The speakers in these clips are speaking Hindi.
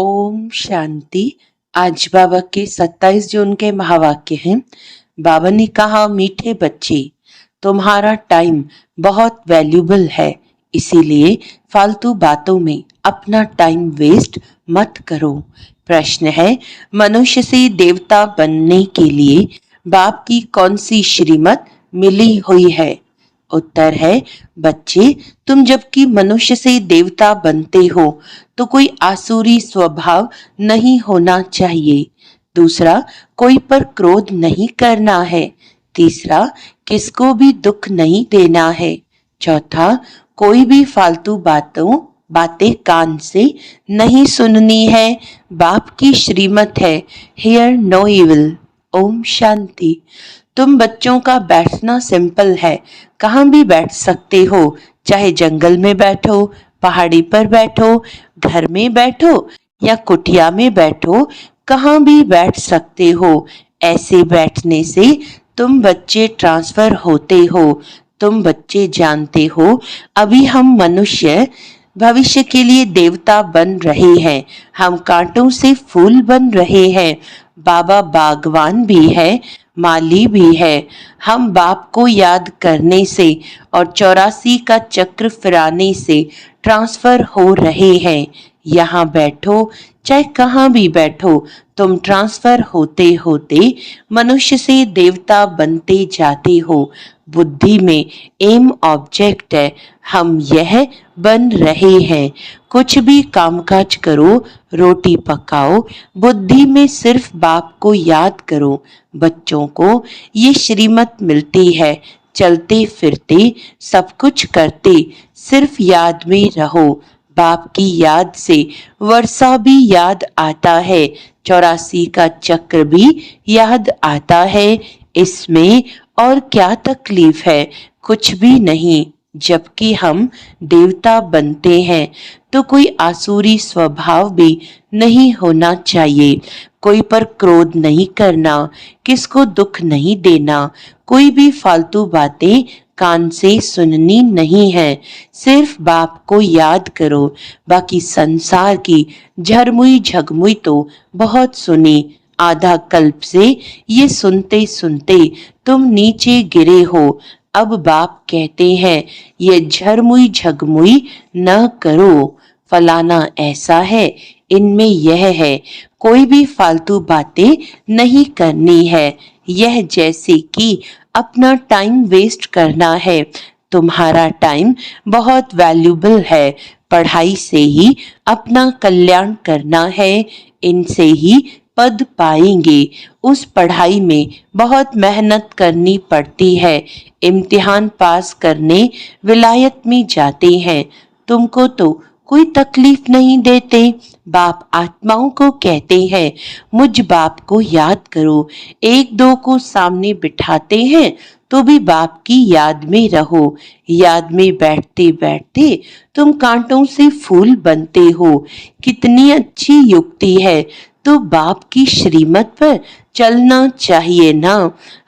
ओम शांति। आज बाबा के 27 जून के महावाक्य हैं। बाबा ने कहा, मीठे बच्चे, तुम्हारा टाइम बहुत वैल्यूबल है, इसीलिए फालतू बातों में अपना टाइम वेस्ट मत करो। प्रश्न है, मनुष्य से देवता बनने के लिए बाप की कौन सी श्रीमत मिली हुई है? उत्तर है, बच्चे, तुम जबकि मनुष्य से देवता बनते हो तो कोई आसुरी स्वभाव नहीं होना चाहिए। दूसरा, कोई पर क्रोध नहीं करना है। तीसरा, किसको भी दुख नहीं देना है। चौथा, कोई भी फालतू बातें कान से नहीं सुननी है। बाप की श्रीमत है, here no evil. Om Shanti. तुम बच्चों का बैठना सिंपल है, कहाँ भी बैठ सकते हो, चाहे जंगल में बैठो, पहाड़ी पर बैठो, घर में बैठो या कुटिया में बैठो, कहाँ भी बैठ सकते हो। ऐसे बैठने से तुम बच्चे ट्रांसफर होते हो। तुम बच्चे जानते हो, अभी हम मनुष्य भविष्य के लिए देवता बन रहे हैं। हम कांटों से फूल बन रहे हैं। बाबा बागवान भी है, माली भी है। हम बाप को याद करने से और 84 का चक्र फिराने से ट्रांसफर हो रहे हैं। यहाँ बैठो, चाहे कहाँ भी बैठो, तुम ट्रांसफर होते होते मनुष्य से देवता बनते जाते हो। बुद्धि में एम ऑब्जेक्ट है, हम यह बन रहे हैं। कुछ भी कामकाज करो, रोटी पकाओ, बुद्धि में सिर्फ बाप को याद करो। बच्चों को ये श्रीमत मिलती है, चलते फिरते सब कुछ करते सिर्फ याद में रहो। बाप की याद से वर्षा भी याद आता है, 84 का चक्र भी याद आता है। इसमें और क्या तकलीफ है? कुछ भी नहीं। जबकि हम देवता बनते हैं तो कोई आसुरी स्वभाव भी नहीं होना चाहिए। कोई पर क्रोध नहीं करना, किसको दुख नहीं देना, कोई भी फालतू बातें कान से सुननी नहीं है। सिर्फ बाप को याद करो। बाकी संसार की झरमुई झगमुई तो बहुत सुनी। आधा कल्प से ये सुनते सुनते तुम नीचे गिरे हो। अब बाप कहते हैं, ये झरमुई झगमुई न करो। फलाना ऐसा है, इनमें यह है। कोई भी फालतू बातें नहीं करनी है। यह जैसे कि अपना टाइम वेस्ट करना है। तुम्हारा टाइम बहुत वैल्यूबल है। पढ़ाई से ही अपना कल्याण करना है। इनसे ही पद पाएंगे। उस पढ़ाई में बहुत मेहनत करनी पड़ती है। इम्तिहान पास करने विलायत में जाते हैं। तुमको तो कोई तकलीफ नहीं देते। बाप आत्माओं को कहते हैं, मुझ बाप को याद करो। एक दो को सामने बिठाते हैं तो भी बाप की याद में रहो। याद में बैठते बैठते तुम कांटों से फूल बनते हो। कितनी अच्छी युक्ति है। तो बाप की श्रीमत पर चलना चाहिए ना।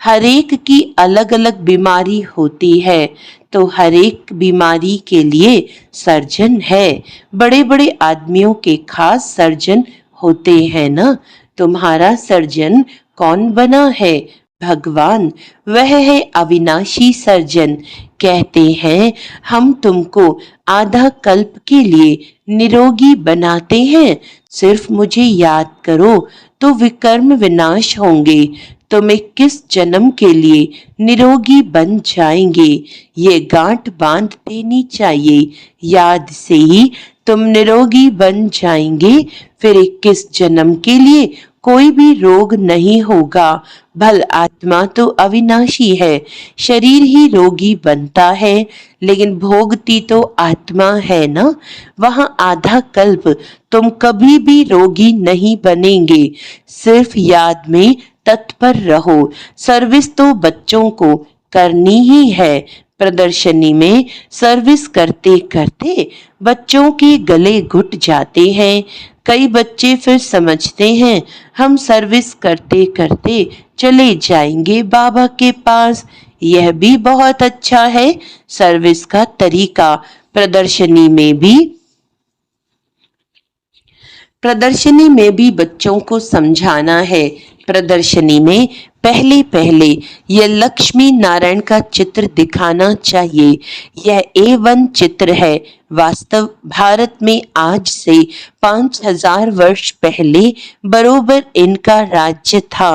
हर एक की अलग अलग बीमारी होती है, तो हर एक बीमारी के लिए सर्जन है। बड़े बड़े आदमियों के खास सर्जन होते हैं ना। तुम्हारा सर्जन कौन बना है? भगवान। वह है अविनाशी सर्जन। कहते हैं, हम तुमको आधा कल्प के लिए निरोगी बनाते हैं। सिर्फ मुझे याद करो तो विकर्म विनाश होंगे। तुम 21 जन्म के लिए निरोगी बन जाएंगे। ये गांठ बांध देनी चाहिए। याद से ही तुम निरोगी बन जाएंगे। फिर 21 जन्म के लिए कोई भी रोग नहीं होगा। भल आत्मा तो अविनाशी है, शरीर ही रोगी बनता है, लेकिन भोगती तो आत्मा है ना। वहां आधा कल्प तुम कभी भी रोगी नहीं बनेंगे। सिर्फ याद में तत्पर रहो। सर्विस तो बच्चों को करनी ही है। प्रदर्शनी में सर्विस करते करते बच्चों के गले घुट जाते हैं। कई बच्चे फिर समझते हैं, हम सर्विस करते करते चले जाएंगे बाबा के पास। यह भी बहुत अच्छा है सर्विस का तरीका। प्रदर्शनी में भी प्रदर्शनी में भी बच्चों को समझाना है। प्रदर्शनी में पहले पहले यह लक्ष्मी नारायण का चित्र दिखाना चाहिए। यह A1 चित्र है। वास्तव भारत में आज से 5000 वर्ष पहले बरोबर इनका राज्य था।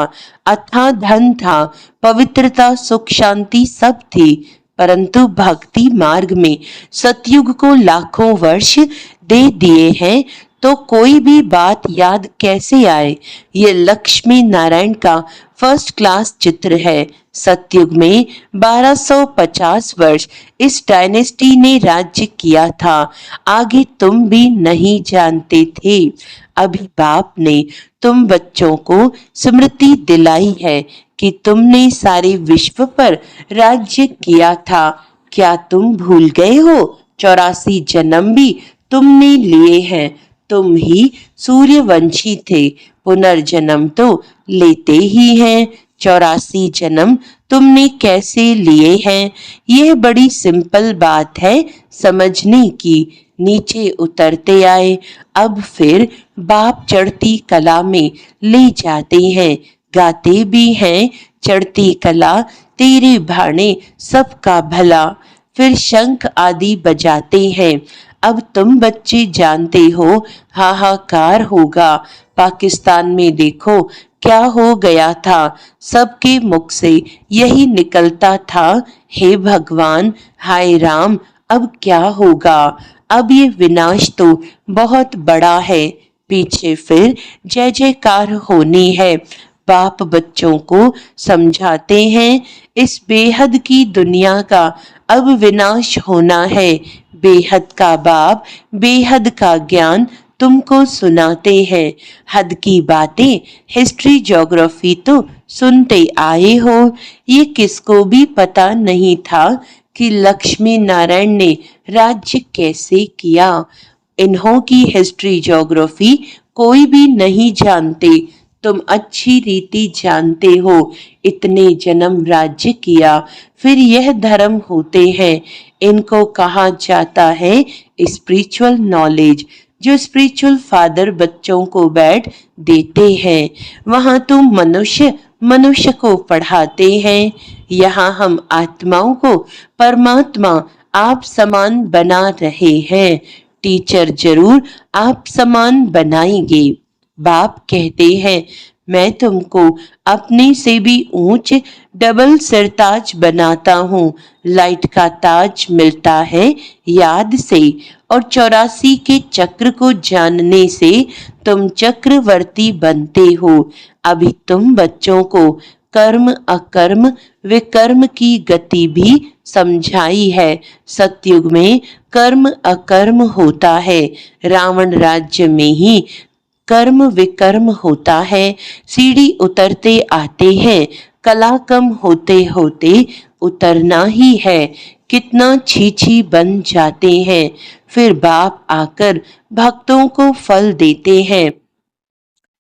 अथाह धन था, पवित्रता, सुख, शांति सब थी। परंतु भक्ति मार्ग में सतयुग को लाखों वर्ष दे दिए हैं, तो कोई भी बात याद कैसे आए। ये लक्ष्मी नारायण का फर्स्ट क्लास चित्र है। सतयुग में 1250 वर्ष इस डायनेस्टी ने राज्य किया था। आगे तुम भी नहीं जानते थे। अभी बाप ने तुम बच्चों को स्मृति दिलाई है कि तुमने सारे विश्व पर राज्य किया था। क्या तुम भूल गए हो? 84 जन्म भी तुमने लिए हैं। तुम ही सूर्यवंशी थे। पुनर्जन्म तो लेते ही हैं। 84 जन्म तुमने कैसे लिए हैं? यह बड़ी सिंपल बात है समझने की। नीचे उतरते आए। अब फिर बाप चढ़ती कला में ले जाते हैं। गाते भी हैं, चढ़ती कला तेरे भाने सबका भला। फिर शंख आदि बजाते हैं। अब तुम बच्चे जानते हो हाहाकार होगा। पाकिस्तान में देखो क्या हो गया था। सबके मुख से यही निकलता था, हे भगवान, हाय राम, अब क्या होगा। अब ये विनाश तो बहुत बड़ा है। पीछे फिर जय जयकार होनी है। बाप बच्चों को समझाते हैं, इस बेहद की दुनिया का अब विनाश होना है। बेहद का बाप बेहद का ज्ञान तुमको सुनाते हैं। हद की बातें हिस्ट्री ज्योग्राफी तो सुनते आए हो। ये किसको भी पता नहीं था कि लक्ष्मी नारायण ने राज्य कैसे किया। इन्हों की हिस्ट्री ज्योग्राफी कोई भी नहीं जानते। तुम अच्छी रीति जानते हो। इतने जन्म राज्य किया, फिर यह धर्म होते हैं। इनको कहा जाता है स्पिरिचुअल नॉलेज, जो स्पिरिचुअल फादर बच्चों को बैठ देते हैं। वहां तुम मनुष्य मनुष्य को पढ़ाते हैं। यहाँ हम आत्माओं को परमात्मा आप समान बना रहे हैं। टीचर जरूर आप समान बनाएंगे। बाप कहते हैं, मैं तुमको अपने से भी ऊंच डबल सिरताज बनाता हूँ। लाइट का ताज मिलता है याद से, और 84 के चक्र को जानने से तुम चक्रवर्ती बनते हो। अभी तुम बच्चों को कर्म अकर्म विकर्म की गति भी समझाई है। सतयुग में कर्म अकर्म होता है। रावण राज्य में ही कर्म विकर्म होता है। सीढ़ी उतरते आते हैं। कला कम होते होते उतरना ही है। कितना छीछी बन जाते हैं। फिर बाप आकर भक्तों को फल देते हैं।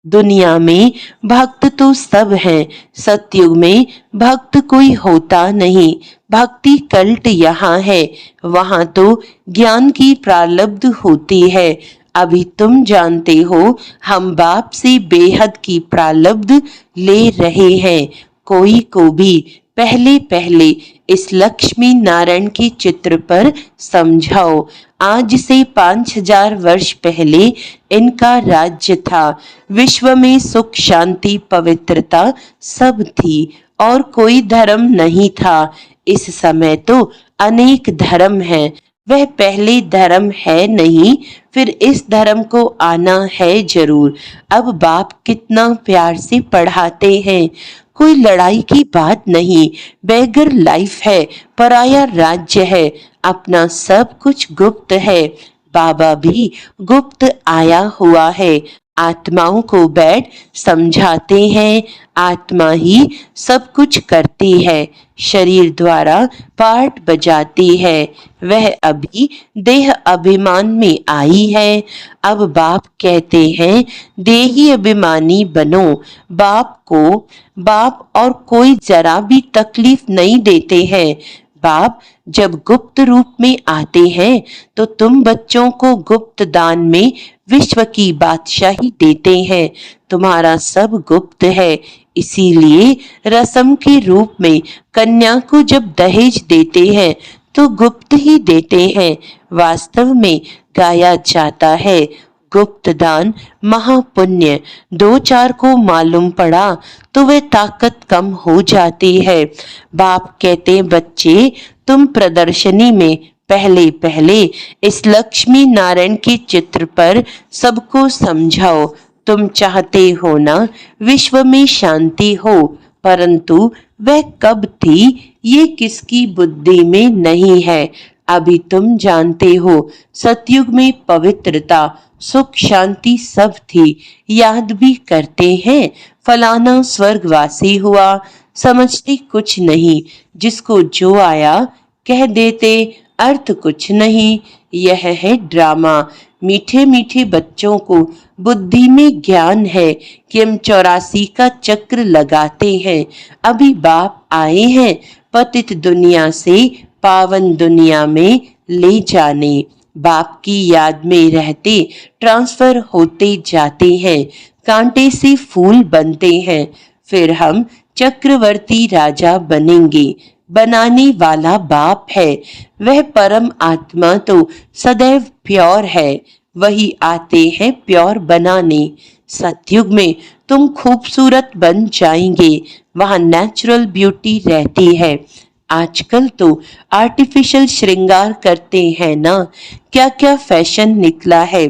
दुनिया में भक्त तो सब हैं। सतयुग में भक्त कोई होता नहीं। भक्ति कल्ट यहाँ है। वहां तो ज्ञान की प्रारब्ध होती है। अभी तुम जानते हो हम बाप से बेहद की प्रारब्ध ले रहे हैं। कोई को भी पहले पहले इस लक्ष्मी नारायण के चित्र पर समझाओ। आज से 5000 वर्ष पहले इनका राज्य था। विश्व में सुख शांति पवित्रता सब थी और कोई धर्म नहीं था। इस समय तो अनेक धर्म हैं। वह पहले धर्म है नहीं, फिर इस धर्म को आना है जरूर। अब बाप कितना प्यार से पढ़ाते हैं। कोई लड़ाई की बात नहीं। बेगर लाइफ है, पराया राज्य है, अपना सब कुछ गुप्त है। बाबा भी गुप्त आया हुआ है। आत्माओं को बैठ समझाते हैं। आत्मा ही सब कुछ करती है, शरीर द्वारा पार्ट बजाती है। वह अभी देह अभिमान में आई है। अब बाप कहते हैं, देही अभिमानी बनो। बाप और कोई जरा भी तकलीफ नहीं देते हैं। बाप जब गुप्त रूप में आते हैं तो तुम बच्चों को गुप्त दान में विश्व की बादशाही देते हैं, तुम्हारा सब गुप्त है। इसीलिए रस्म के रूप में कन्या को जब दहेज देते हैं तो गुप्त ही देते हैं। वास्तव में गाया जाता है, गुप्त दान महापुण्य। दो चार को मालूम पड़ा तो वे ताकत कम हो जाती है। बाप कहते, बच्चे तुम प्रदर्शनी में पहले पहले इस लक्ष्मी नारायण के चित्र पर सबको समझाओ। तुम चाहते हो ना विश्व में शांति हो, परंतु वह कब थी ये किसकी बुद्धि में नहीं है। अभी तुम जानते हो सतयुग में पवित्रता सुख शांति सब थी, याद भी करते हैं। फलाना स्वर्गवासी हुआ, समझते कुछ नहीं, जिसको जो आया कह देते, अर्थ कुछ नहीं। यह है ड्रामा। मीठे मीठे बच्चों को बुद्धि में ज्ञान है कि हम 84 का चक्र लगाते हैं। अभी बाप आए हैं पतित दुनिया से पावन दुनिया में ले जाने। बाप की याद में रहते ट्रांसफर होते जाते हैं, कांटे से फूल बनते हैं। फिर हम चक्रवर्ती राजा बनेंगे। बनाने वाला बाप है, वह परम आत्मा तो सदैव प्योर है, वही आते हैं प्योर बनाने। सतयुग में तुम खूबसूरत बन जाएंगे, वहां नेचुरल ब्यूटी रहती है। आजकल तो आर्टिफिशियल श्रृंगार करते हैं ना, क्या क्या फैशन निकला है,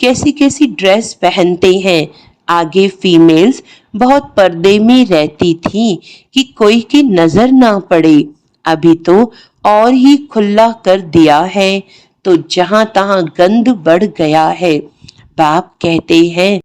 कैसी कैसी ड्रेस पहनते हैं। आगे फीमेल्स बहुत पर्दे में रहती थी कि कोई की नजर ना पड़े, अभी तो और ही खुला कर दिया है, तो जहां तहां गंद बढ़ गया है। बाप कहते हैं,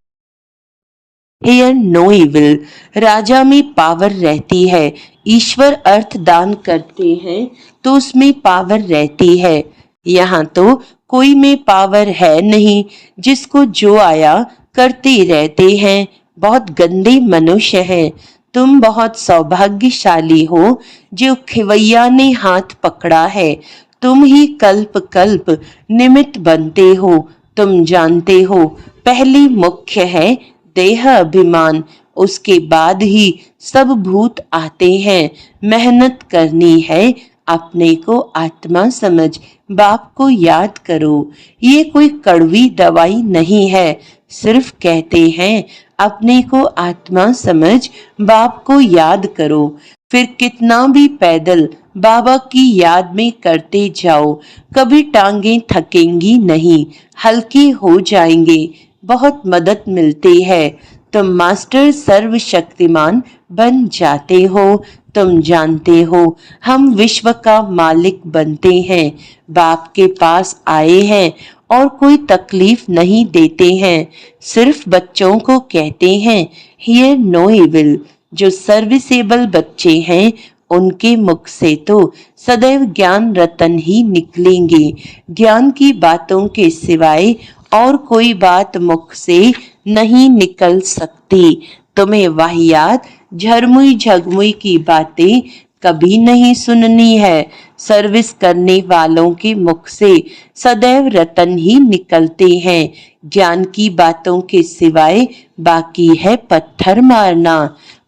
हियर नो इविल। राजा में पावर रहती है, ईश्वर अर्थ दान करते हैं तो उसमें पावर रहती है। यहाँ तो कोई में पावर है नहीं, जिसको जो आया करते रहते हैं। बहुत गंदे मनुष्य हैं। तुम बहुत सौभाग्यशाली हो जो खिवैया ने हाथ पकड़ा है। तुम ही कल्प कल्प निमित्त बनते हो। तुम जानते हो पहली मुख्य है देह अभिमान, उसके बाद ही सब भूत आते हैं। मेहनत करनी है, अपने को आत्मा समझ बाप को याद करो। ये कोई कड़वी दवाई नहीं है, सिर्फ कहते हैं अपने को आत्मा समझ बाप को याद करो। फिर कितना भी पैदल बाबा की याद में करते जाओ, कभी टांगे थकेंगी नहीं, हल्के हो जाएंगे, बहुत मदद मिलती है। तुम मास्टर सर्वशक्तिमान बन जाते हो। तुम जानते हो हम विश्व का मालिक बनते हैं। बाप के पास आए हैं और कोई तकलीफ नहीं देते हैं, सिर्फ बच्चों को कहते हैं हियर नो इविल। जो सर्विसेबल बच्चे हैं उनके मुख से तो सदैव ज्ञान रतन ही निकलेंगे। ज्ञान की बातों के सिवाय और कोई बात मुख से नहीं निकल सकती। तुम्हें वाहियात झरमुई झगमुई की बातें कभी नहीं सुननी है। सर्विस करने वालों के मुख से सदैव रतन ही निकलते हैं। ज्ञान की बातों के सिवाय बाकी है पत्थर मारना।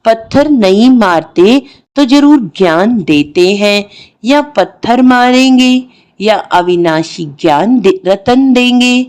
पत्थर नहीं मारते तो जरूर ज्ञान देते हैं, या पत्थर मारेंगे या अविनाशी ज्ञान रतन देंगे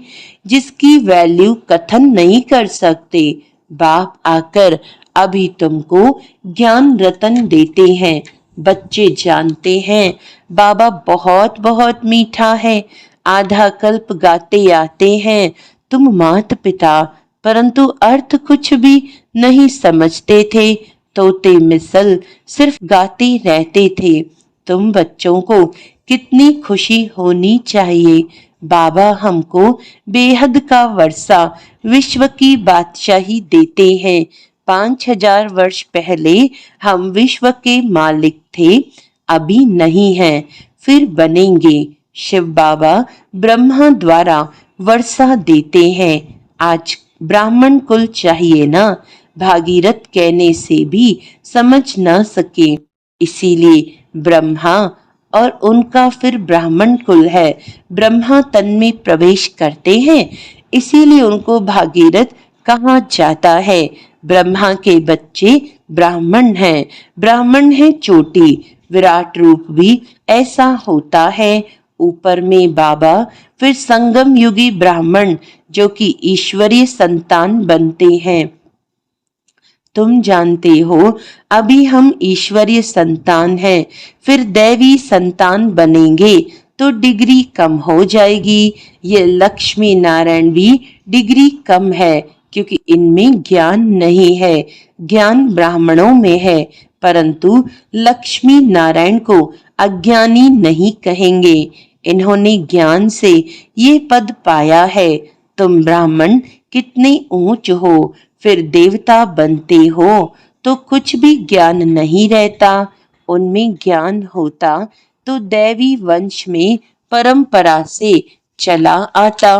जिसकी वैल्यू कथन नहीं कर सकते। बाप आकर अभी तुमको ज्ञान रतन देते हैं। बच्चे जानते हैं बाबा बहुत बहुत मीठा है, आधा कल्प गाते आते हैं तुम मात पिता, परंतु अर्थ कुछ भी नहीं समझते थे। तोते मिसल सिर्फ गाते रहते थे। तुम बच्चों को कितनी खुशी होनी चाहिए। बाबा हमको बेहद का वर्षा विश्व की बादशाही देते हैं। 5000 वर्ष पहले हम विश्व के मालिक थे, अभी नहीं हैं, फिर बनेंगे। शिव बाबा ब्रह्मा द्वारा वर्षा देते हैं। आज ब्राह्मण कुल चाहिए ना, भागीरथ कहने से भी समझ न सके, इसीलिए ब्रह्मा और उनका फिर ब्राह्मण कुल है। ब्रह्मा तन में प्रवेश करते हैं, इसीलिए उनको भागीरथ कहा जाता है। ब्रह्मा के बच्चे ब्राह्मण हैं। ब्राह्मण है चोटी, विराट रूप भी ऐसा होता है। ऊपर में बाबा, फिर संगम युगी ब्राह्मण जो कि ईश्वरीय संतान बनते हैं। तुम जानते हो अभी हम ईश्वरीय संतान हैं, फिर दैवी संतान बनेंगे तो डिग्री कम हो जाएगी। ये लक्ष्मी नारायण भी डिग्री कम है क्योंकि इनमें ज्ञान नहीं है। ज्ञान ब्राह्मणों में है, परंतु लक्ष्मी नारायण को अज्ञानी नहीं कहेंगे। इन्होंने ज्ञान से ये पद पाया है। तुम ब्राह्मण कितने ऊंच हो, फिर देवता बनते हो तो कुछ भी ज्ञान नहीं रहता। उनमें ज्ञान होता तो दैवी वंश में परंपरा से चला आता।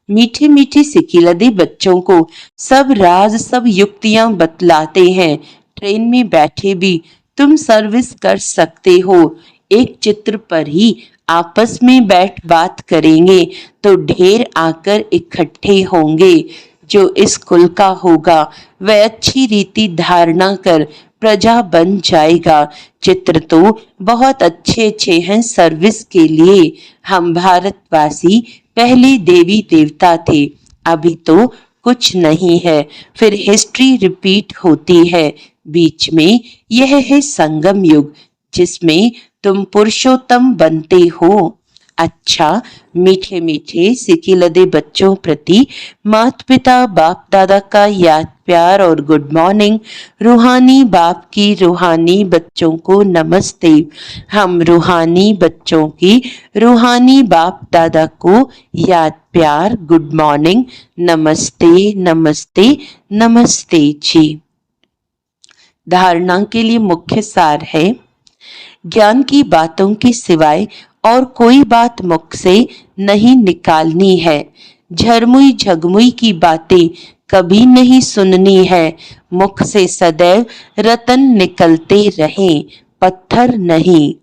मीठे मीठे सिकिलदे बच्चों को सब राज सब युक्तियां बतलाते हैं। ट्रेन में बैठे भी तुम सर्विस कर सकते हो। एक चित्र पर ही आपस में बैठ बात करेंगे तो ढेर आकर इकट्ठे होंगे। जो इस कुल का होगा वह अच्छी रीति धारणा कर प्रजा बन जाएगा। चित्र तो बहुत अच्छे अच्छे हैं सर्विस के लिए। हम भारतवासी पहले देवी देवता थे, अभी तो कुछ नहीं है, फिर हिस्ट्री रिपीट होती है। बीच में यह है संगम युग जिसमें तुम पुरुषोत्तम बनते हो। अच्छा, मीठे मीठे सिकिलदे बच्चों प्रति माता पिता बाप दादा का याद प्यार और गुड मॉर्निंग। रूहानी बाप की रूहानी बच्चों को नमस्ते। हम रूहानी बच्चों की रूहानी बाप दादा को याद प्यार गुड मॉर्निंग, नमस्ते नमस्ते नमस्ते जी। धारणा के लिए मुख्य सार है, ज्ञान की बातों के सिवाय और कोई बात मुख से नहीं निकालनी है। झरमुई झगमुई की बातें कभी नहीं सुननी है। मुख से सदैव रतन निकलते रहें, पत्थर नहीं।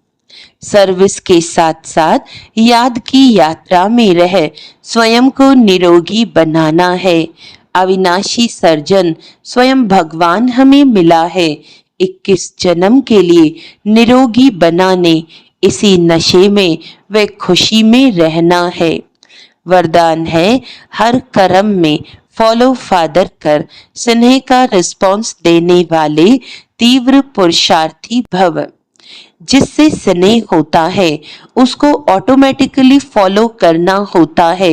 सर्विस के साथ साथ याद की यात्रा में रह स्वयं को निरोगी बनाना है। अविनाशी सर्जन स्वयं भगवान हमें मिला है। 21 जन्म के लिए निरोगी बनाने, इसी नशे में व खुशी में रहना है। वरदान है, हर कर्म में फॉलो फादर कर स्नेह का रिस्पॉन्स देने वाले तीव्र पुरुषार्थी भव। जिससे स्नेह होता है उसको ऑटोमेटिकली फॉलो करना होता है।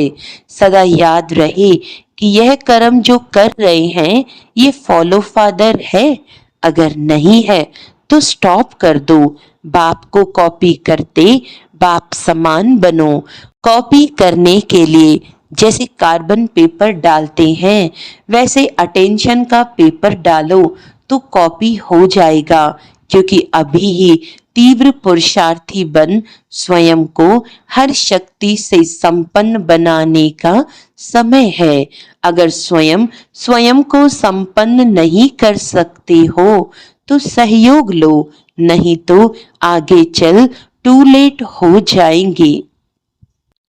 सदा याद रहे कि यह कर्म जो कर रहे हैं ये फॉलो फादर है। अगर नहीं है तो स्टॉप कर दो। बाप को कॉपी करते बाप समान बनो। कॉपी करने के लिए जैसे कार्बन पेपर डालते हैं वैसे अटेंशन का पेपर डालो तो कॉपी हो जाएगा। क्योंकि अभी ही तीव्र पुरुषार्थी बन स्वयं को हर शक्ति से संपन्न बनाने का समय है। अगर स्वयं स्वयं को संपन्न नहीं कर सकते हो तो सहयोग लो, नहीं तो आगे चल टू लेट हो जाएंगे।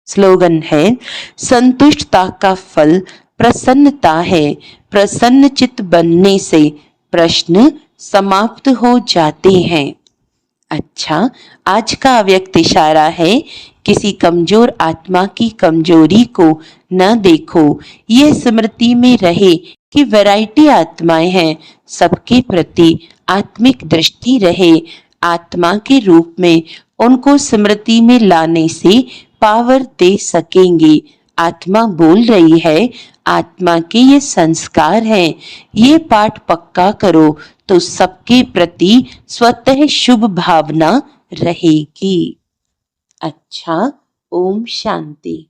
स्लोगन है, संतुष्टता का फल प्रसन्नता है। प्रसन्न चित्त बनने से प्रश्न समाप्त हो जाते हैं। अच्छा, आज का अव्यक्त इशारा है, किसी कमजोर आत्मा की कमजोरी को न देखो। यह स्मृति में रहे कि वैरायटी आत्माएं हैं, सबके प्रति आत्मिक दृष्टि रहे। आत्मा के रूप में उनको स्मृति में लाने से पावर दे सकेंगे। आत्मा बोल रही है, आत्मा के ये संस्कार हैं। ये पाठ पक्का करो तो सबके प्रति स्वतः शुभ भावना रहेगी। अच्छा, ओम शांति।